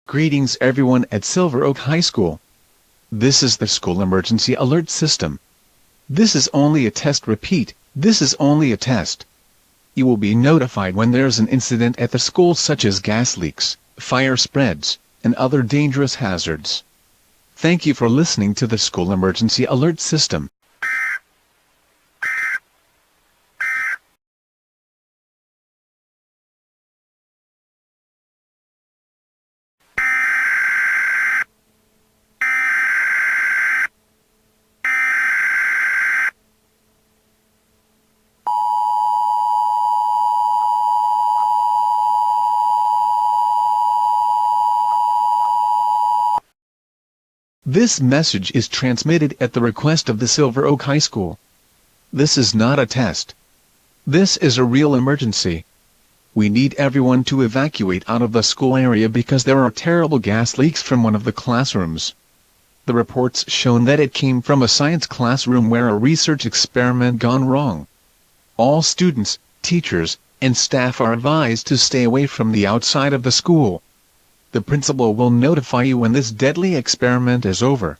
Greetings everyone at Silver Oak High School. This is the school emergency alert system. This is only a test. Repeat, this is only a test. You will be notified when there's an incident at the school such as gas leaks, fire spreads, and other dangerous hazards. Thank you for listening to the school emergency alert system. This message is transmitted at the request of the Silver Oak High School. This is not a test. This is a real emergency. We need everyone to evacuate out of the school area because there are terrible gas leaks from one of the classrooms. The reports shown that it came from a science classroom where a research experiment gone wrong. All students, teachers, and staff are advised to stay away from the outside of the school. The principal will notify you when this deadly experiment is over.